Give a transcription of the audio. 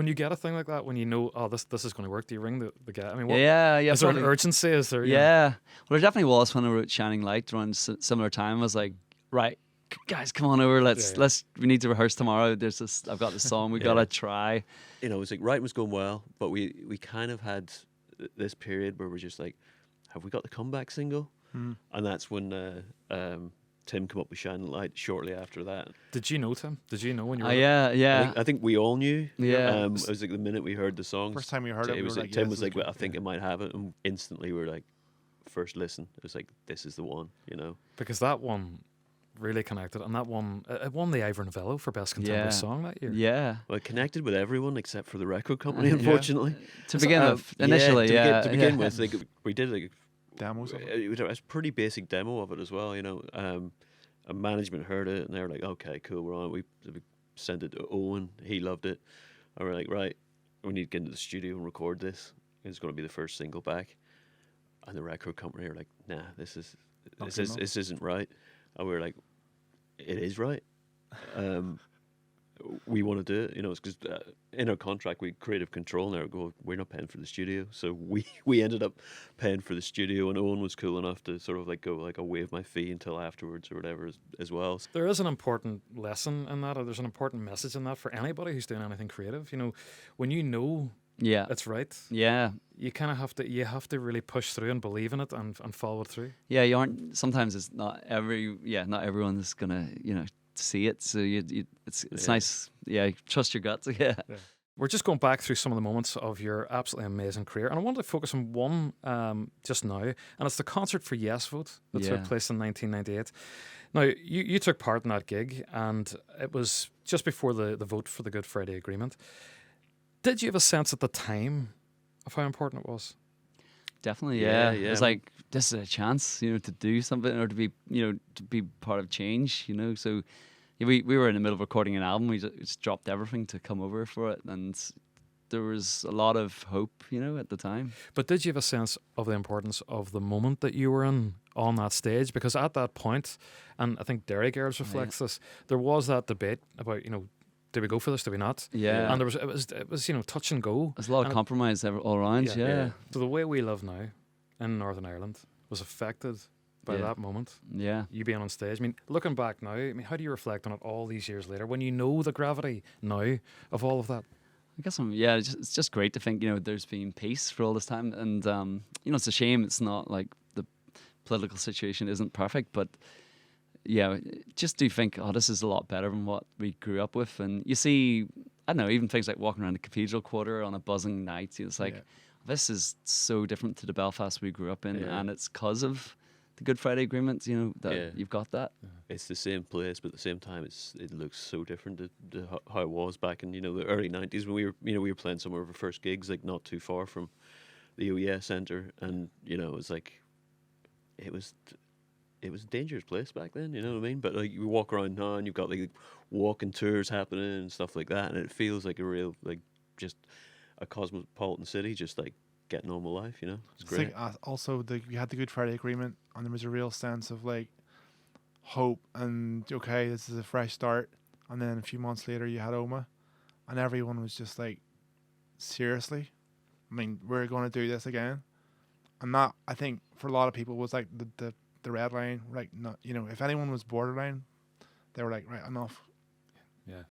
When you get a thing like that, when you know, oh, this is going to work, do you ring the guy? I mean, what, Yeah. is there an Probably. urgency? Is there? Yeah. Well, there definitely was when I wrote Shining Light around similar time. I was like, right, guys, come on over. We need to rehearse tomorrow. I've got this song. We gotta try. You know, it was like writing was going well, but we kind of had this period where we're just like, have we got the comeback single? And that's when Tim came up with Shining Light shortly after that. Did you know Tim? Did you know when you were? Yeah. I think we all knew. Yeah. It was like the minute we heard the song. First time we heard it, was like, Tim was like, well, I think it might have it, and instantly we were like, first listen, it was like, this is the one, you know. Because that one really connected, and that one it won the Ivor Novello for best contemporary song that year. Yeah. Well, it connected with everyone except for the record company, unfortunately. To begin with, initially, to begin with, like, we did like demos of it was a pretty basic demo of it as well, you know. A management heard it and they were like, okay, cool, we're on it. We sent it to Owen, he loved it, and we're like, right, we need to get into the studio and record this. It's going to be the first single back. And the record company were like, nah, this isn't right. And we were like, it is right. We want to do it, you know. It's because in our contract we had creative control, and we're not paying for the studio, so we ended up paying for the studio. And Owen was cool enough to sort of like go like, I'll waive my fee until afterwards or whatever as well. There is an important lesson in that, or there's an important message in that for anybody who's doing anything creative. You know, when you know it's right, you kind of have to really push through and believe in it and follow it through. Yeah, you aren't. Sometimes it's not everyone is gonna see it. So it's nice. Yeah, trust your guts. Yeah. We're just going back through some of the moments of your absolutely amazing career, and I wanted to focus on one just now, and it's the concert for Yes Vote that took place in 1998. Now, you took part in that gig, and it was just before the vote for the Good Friday Agreement. Did you have a sense at the time of how important it was? Definitely, yeah. It was like, this is a chance, you know, to do something or to be part of change, you know. So we were in the middle of recording an album. We just dropped everything to come over for it, and there was a lot of hope, you know, at the time. But did you have a sense of the importance of the moment that you were in on that stage? Because at that point, and I think Derry Girls reflects this, there was that debate about, you know, do we go for this? Do we not? Yeah. And it was you know, touch and go. There's a lot of compromise all around. Yeah. So the way we live now in Northern Ireland was affected by that moment. Yeah. You being on stage. I mean, looking back now, I mean, how do you reflect on it all these years later when you know the gravity now of all of that? I guess it's just great to think, you know, there's been peace for all this time, and you know, it's a shame it's not like the political situation isn't perfect, but yeah, just do think, this is a lot better than what we grew up with. And you see, I don't know, even things like walking around the Cathedral Quarter on a buzzing night, it's like, this is so different to the Belfast we grew up in, and it's because of the Good Friday Agreement, you know, that you've got that. It's the same place, but at the same time, it looks so different to how it was back in, you know, the early 90s when we were playing some of our first gigs, like not too far from the OES Centre, and, you know, it was like, it was a dangerous place back then, you know what I mean? But like, you walk around now and you've got like walking tours happening and stuff like that, and it feels like a real, like, just a cosmopolitan city, just like getting on with life, you know? It's great. Also, we had the Good Friday Agreement, and there was a real sense of like hope and, okay, this is a fresh start. And then a few months later, you had Oma, and everyone was just like, seriously? I mean, we're going to do this again? And that, I think, for a lot of people was like the red line. Like, not, you know, if anyone was borderline, they were like, right, enough. Yeah.